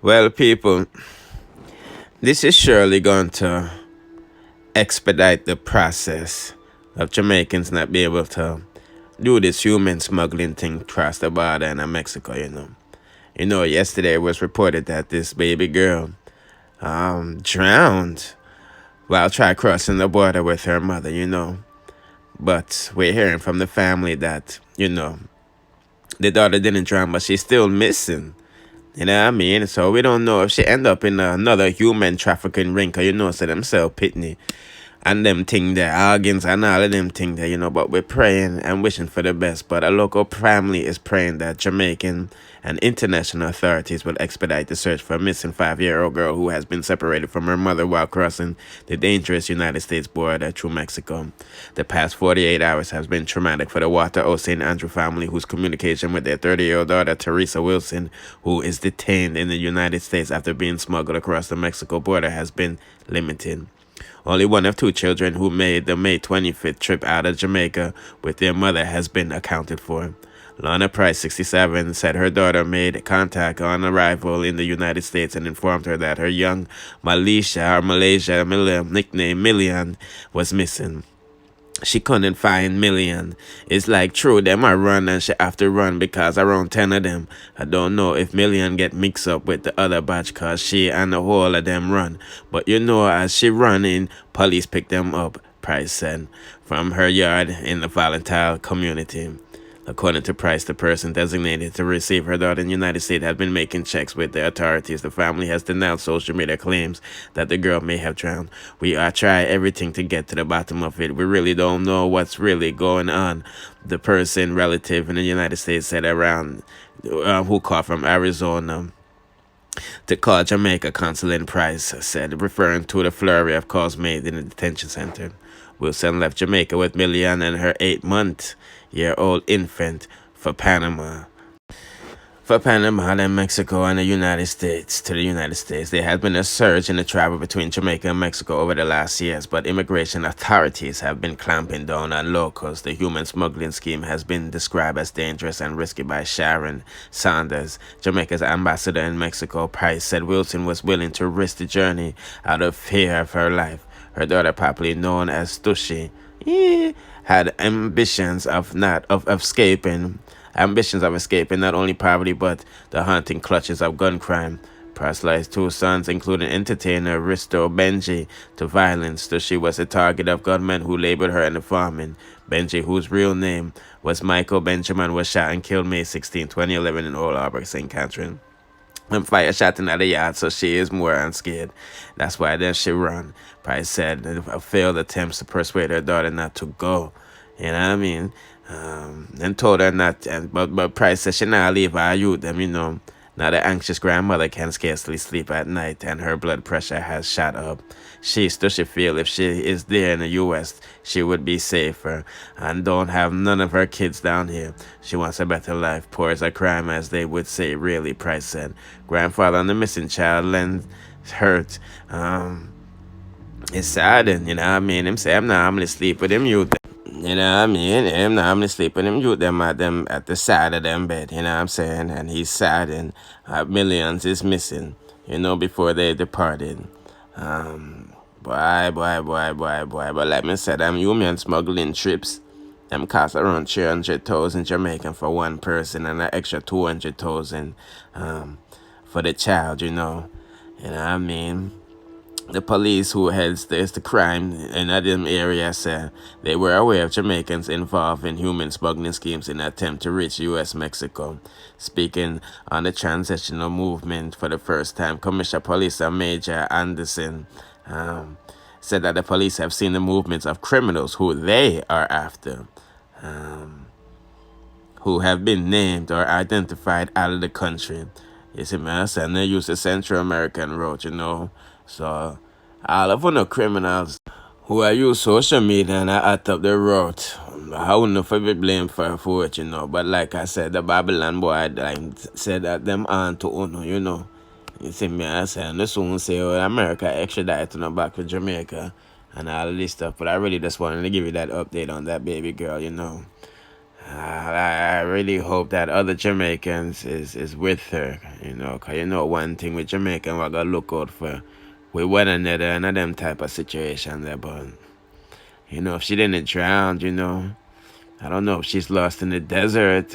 Well, people, this is surely going to expedite the process of Jamaicans not be able to do this human smuggling thing across the border in Mexico. Yesterday it was reported that this baby girl drowned while trying crossing the border with her mother. But we're hearing from the family that the daughter didn't drown, but she's still missing. You know what I mean? So we don't know if she end up in another human trafficking ring, 'cause so them sell pitney and them thing there, organs and all of them thing there. But we're praying and wishing for the best. But a local family is praying that Jamaican and international authorities will expedite the search for a missing 5-year-old girl who has been separated from her mother while crossing the dangerous United States border through Mexico. The past 48 hours has been traumatic for the Water St. Andrew family, whose communication with their 30-year-old daughter, Teresa Wilson, who is detained in the United States after being smuggled across the Mexico border, has been limited. Only one of two children who made the May 25th trip out of Jamaica with their mother has been accounted for. Lana Price, 67, said her daughter made contact on arrival in the United States and informed her that her young Malaysia nickname Million, was missing. She couldn't find Million. It's like true, them are run and she have to run because around 10 of them. I don't know if Million get mixed up with the other batch cause she and the whole of them run. But as she running, police pick them up, Price said, from her yard in the volatile community. According to Price, the person designated to receive her daughter in the United States had been making checks with the authorities. The family has denounced social media claims that the girl may have drowned. We are trying everything to get to the bottom of it. We really don't know what's really going on, the person relative in the United States said around who called from Arizona to call Jamaica consulate. Price said, referring to the flurry of calls made in the detention center. Wilson left Jamaica with Millian and her 8-month-old infant for Panama. Then Mexico and the United States. To the United States, there has been a surge in the travel between Jamaica and Mexico over the last years, but immigration authorities have been clamping down on locals. The human smuggling scheme has been described as dangerous and risky by Sharon Saunders, Jamaica's ambassador in Mexico. Price said Wilson was willing to risk the journey out of fear of her life. Her daughter, popularly known as Tushi, had ambitions of escaping not only poverty but the haunting clutches of gun crime. Price lost two sons, including entertainer Risto Benji, to violence. Tushi was a target of gunmen who labeled her an informant. Benji, whose real name was Michael Benjamin, was shot and killed May 16, 2011 in Old Harbour, St. Catherine. And fire shot in the yard, so she is more unscared. That's why then she run. Price said failed attempts to persuade her daughter not to go. You know what I mean? And told her not, but Price said she not leave her youth them. Now the anxious grandmother can scarcely sleep at night and her blood pressure has shot up. She feel if she is there in the U.S., she would be safer and don't have none of her kids down here. She wants a better life. Poor is a crime, as they would say, really, Price said. Grandfather and the missing child lends hurt. It's saddened, you know what I mean? Him say, I'm not normally sleep with him youth. You know what I mean? Him normally sleep with him youth them at the side of them bed, you know what I'm saying? And he's saddened. Millions is missing, before they departed. Boy. But like me said, them human smuggling trips, them cost around 300,000 Jamaican for one person and an extra 200,000 for the child, You know what I mean? The police who heads the crime in them area said they were aware of Jamaicans involved in human smuggling schemes in an attempt to reach U.S.-Mexico. Speaking on the transitional movement for the first time, Commissioner Police Major Anderson said that the police have seen the movements of criminals who they are after, who have been named or identified out of the country. You see, man, and they use the Central American road, So, all of the criminals who are use social media and are at up the road, I wouldn't be blamed for it, But like I said, the Babylon boy said that them on to Uno, You see me, I say, and this one say, America extradited back to Jamaica and all of this stuff. But I really just wanted to give you that update on that baby girl, I really hope that other Jamaicans is with her, you know, because you know one thing with Jamaican, we got to look out for with one another and them type of situation there, but, you know, if she didn't drown, you know, I don't know if she's lost in the desert,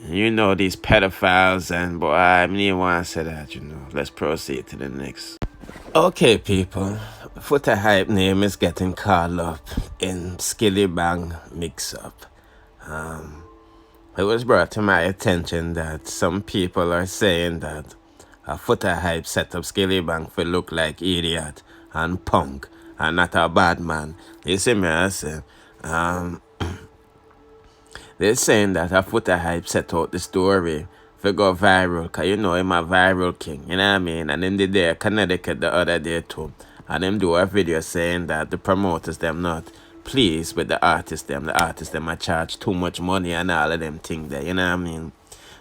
you know, these pedophiles, and boy, I didn't want to say that, you know. Let's proceed to the next. Okay, people. Foota Hype name is getting caught up in Skillibeng mix-up. It was brought to my attention that some people are saying that a Foota Hype set up Skillibeng for look like idiot and punk and not a bad man. You see me, I say, they're saying that a Foota Hype set out the story for go viral, because you know him a viral king, you know what I mean? And then they there Connecticut the other day too. And them do a video saying that the promoters them not pleased with the artists them. The artists them a charge too much money and all of them things there, you know what I mean?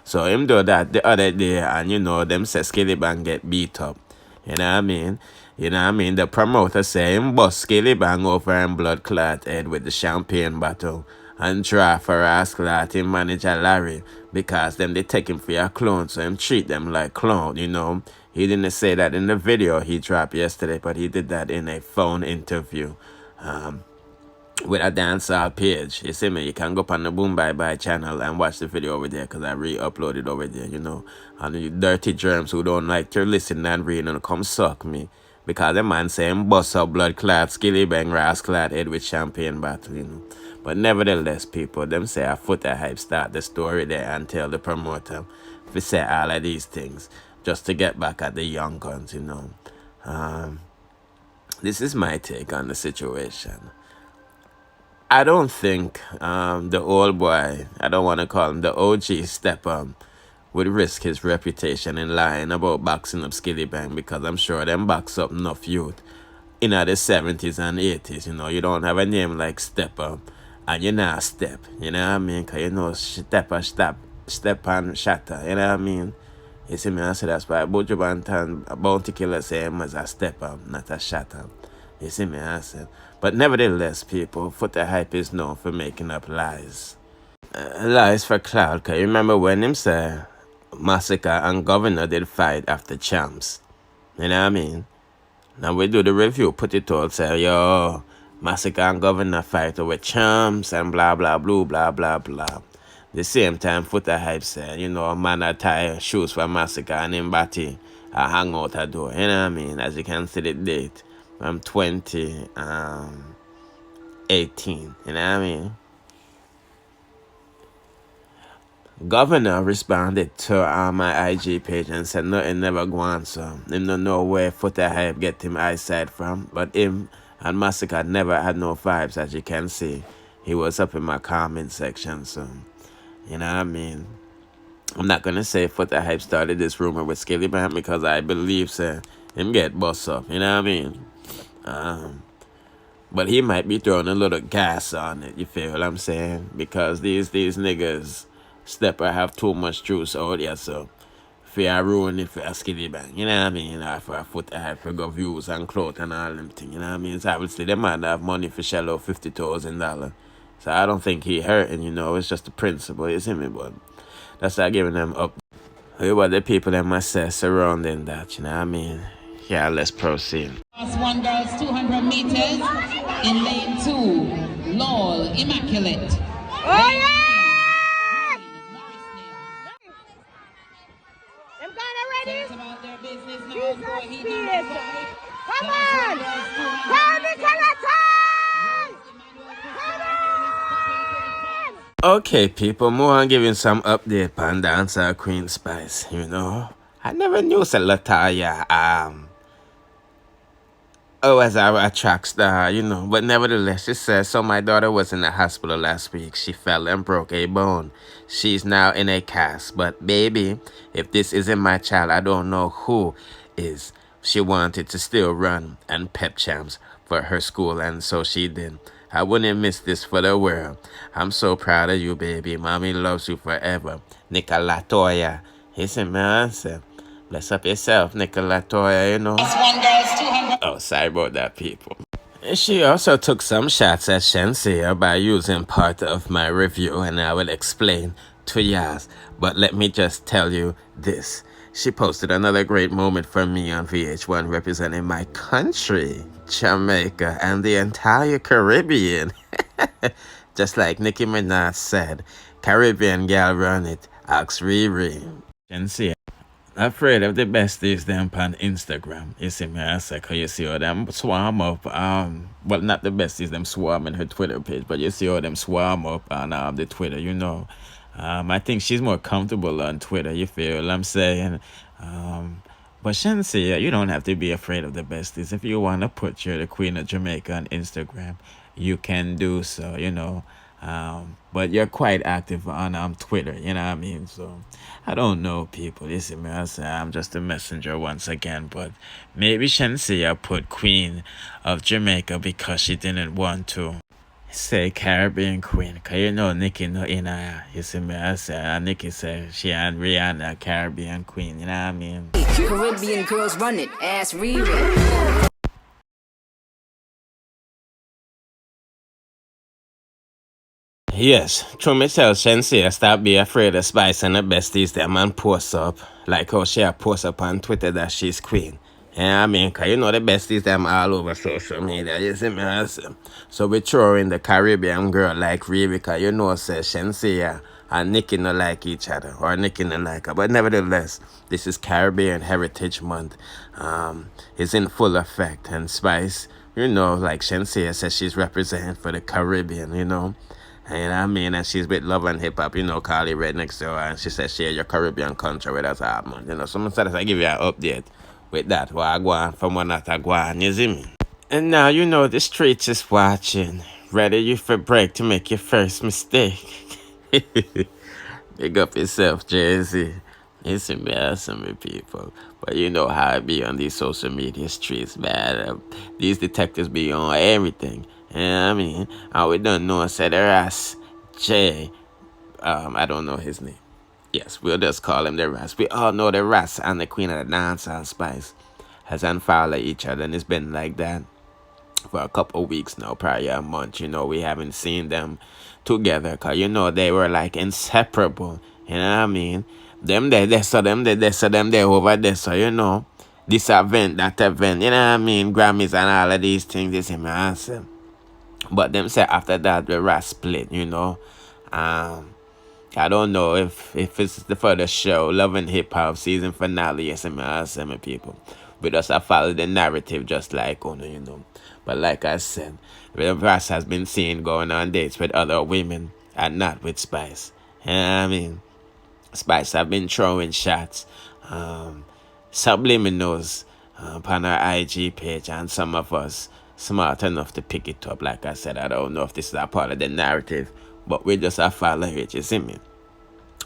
So him do that the other day, and you know them say Skillibeng get beat up. You know what I mean? You know what I mean? The promoter say him bust Skillibeng over and blood clot head with the champagne bottle and try for ass clot him manager Larry, because them they take him for a clone, so him treat them like clone, you know. He didn't say that in the video he dropped yesterday, but he did that in a phone interview. With a dancehall page. You see me? You can go up on the Boom Bye Bye channel and watch the video over there, because I re-uploaded over there, you know. And you dirty germs who don't like to listen and read and come suck me. Because the man saying bust up blood clot, Skillibeng Rasta head with champagne bottle, you know. But nevertheless, people, them say a Foota Hype start the story there and tell the promoter to say all of these things just to get back at the young guns, you know. This is my take on the situation. I don't think the old boy, I don't want to call him the OG stepper, would risk his reputation in lying about boxing up Skillibeng, because I'm sure them box up enough youth in the 70s and 80s. You know, you don't have a name like Stepper and you're not Step. You know what I mean? Because you know Stepper, Step and Shatter. You know what I mean? You see me? I say that's why Buju Banton, Bounty Killer say him as a Stepper, not a Shatter. You see me? I say. But nevertheless, people, Foota Hype is known for making up lies. Lies for cloud, because you remember when him say Massacre and Governor did fight after champs. You know what I mean? Now we do the review, put it all, say, yo, Massacre and Governor fight over champs and blah, blah, blah, blah, blah, blah. The same time, Foota Hype said, you know, a man that tie shoes for Massacre and him body hang out a door. You know what I mean? As you can see the date. I'm 20, 18, you know what I mean? Governor responded to my IG page and said nothing never go on, so him don't know where Foota Hype get him eyesight from, but him and Massacre never had no vibes, as you can see. He was up in my comment section, so, you know what I mean? I'm not gonna say Foota Hype started this rumor with Skillibeng, because I believe, say, him get bust up, you know what I mean? But he might be throwing a little gas on it, you feel what I'm saying? Because these niggas Stepper have too much juice out here, so fear ruin it for a Skillibeng, you know what I mean? Or for a Foota Hype for go views and clothes and all them things, you know what I mean? So obviously they might have money for shell out $50,000. So I don't think he hurting, you know, it's just the principle, you see me? But that's why giving them up. Who are the people that must say surrounding that, you know what I mean? Yeah, let's proceed. Last one, girls, 200 meters in lane 2. LOL, Immaculate. Oh, yeah! Them kind of ready? About their business now. Jesus, Go ahead, please. number 5. Come on! Tell me, Calaton! Come on! Okay, people, more on giving some update on dancer Queen Spice, you know. I never knew that Lataya, as a track star, you know. But nevertheless, she says, so my daughter was in the hospital last week. She fell and broke a bone. She's now in a cast. But baby, if this isn't my child, I don't know who is. She wanted to still run and pep champs for her school, and so she did. I wouldn't miss this for the world. I'm so proud of you, baby. Mommy loves you forever. Nicola Toya. He said, man, bless up yourself, Nicola Toya, you know. Last one, girls, 200. Oh, sorry about that, people. She also took some shots at Shenseea by using part of my review, and I will explain to Yaz. But let me just tell you this. She posted another great moment for me on VH1 representing my country, Jamaica, and the entire Caribbean. Just like Nicki Minaj said, Caribbean gal run it, ask Riri. Shenseea. Afraid of the besties them on Instagram. You see me, I say, cause you see how them swarm up. Well, not the besties them swarm in her Twitter page, but you see how them swarm up on the Twitter. You know, I think she's more comfortable on Twitter. You feel what I'm saying? But Shenseea, you don't have to be afraid of the besties. If you wanna put you're the Queen of Jamaica on Instagram, you can do so. You know. But you're quite active on Twitter, you know what I mean? So I don't know, people. You see me, I say I'm just a messenger once again. But maybe Shenseea put Queen of Jamaica because she didn't want to say Caribbean Queen. Cause you know Nicki no in her. You see me, I say Nicki say she and Rihanna Caribbean Queen, you know what I mean? Caribbean girls run it, ass Riri. Yes, through me tell Shenseea stop be afraid of Spice and the besties them and post up. Like how she a post up on Twitter that she's queen. Yeah, I mean, cause you know the besties them all over social media, you see me, I say. So we throw in the Caribbean girl like Riri, cause you know say Shenseea and Nicki no like each other, or Nicki no like her. But nevertheless, this is Caribbean Heritage Month. It's in full effect, and Spice, you know, like Shenseea says she's representing for the Caribbean, you know. And I mean, and she's with Love and Hip Hop, you know, Carly right next to her, and she said share your Caribbean country with us, man. You know, so I give you an update with that, what I go on from one that I go on, you see me? And now, you know, the streets is watching, ready you for break to make your first mistake. Big up yourself, Jay-Z. You see me, I see me, people. But you know how I be on these social media streets, man. These detectives be on everything. You know what I mean? All we don't know is that the Ras J. I don't know his name. Yes, we'll just call him the Ras. We all know the Ras and the Queen of the Dancehall Spice has unfollowed each other, and it's been like that for a couple of weeks now, probably a month. You know, we haven't seen them together, because, you know, they were like inseparable. You know what I mean? Them they so them they so them they over there, so you know, this event, that event, you know what I mean? Grammys and all of these things, this is my answer. But them say after that the Ras split, you know. I don't know if it's for the show, Love and Hip Hop season finale, yes, my people. We just have followed the narrative just like you know. But like I said, the Ras has been seen going on dates with other women and not with Spice. You know what I mean? Spice have been throwing shots, subliminals on our IG page, and some of us smart enough to pick it up. Like I said, I don't know if this is a part of the narrative, but we just have follow it, you see me?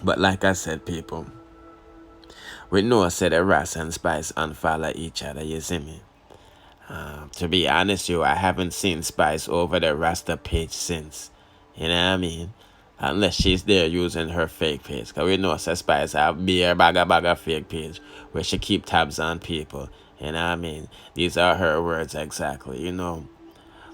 But like I said, people, we know that the Ras and Spice unfollow each other, you see me? To be honest, I haven't seen Spice over the Rasta page since. You know what I mean? Unless she's there using her fake page. Because we know that Spice have beer bagga fake page where she keep tabs on people. You know what I mean? These are her words exactly, you know.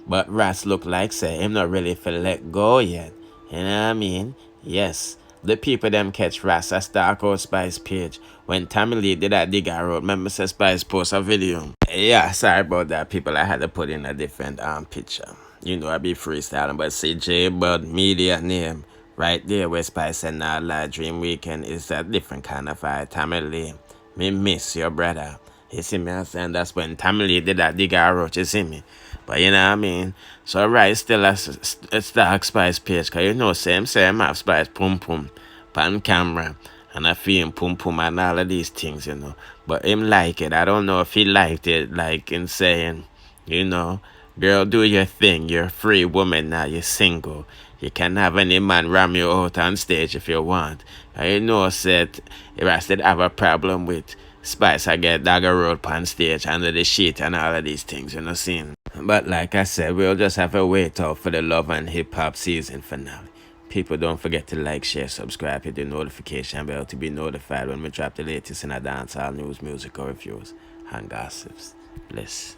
But Ras look like say him not really for let go yet. You know what I mean? Yes. The people them catch Ras a stalk out Spice page. When Tammy Lee did that dig I wrote, remember say Spice post a video. Yeah, sorry about that, people. I had to put in a different picture. You know I be freestyling, but see J Bud media name right there where Spice and now like Dream Weekend is a different kind of vibe. Tammy Lee, me miss your brother. You see me, I'm saying that's when Tammy Lee did that dig I wrote, you see me. But you know what I mean? So right, still a dark Spice page, cause you know same have Spice pum pum pan camera and I feel him pum pum and all of these things, you know. But him like it. I don't know if he liked it, like in saying, you know, girl, do your thing. You're a free woman now. You're single. You can have any man ram you out on stage if you want. And you know, said Rasta have a problem with Spice. I get dagger road on stage under the sheet and all of these things, you know, seeing. But like I said, we'll just have to wait out for the Love and Hip Hop season finale. People, don't forget to like, share, subscribe, hit the notification bell to be notified when we drop the latest in our dancehall news, music, or reviews and gossips. Bless.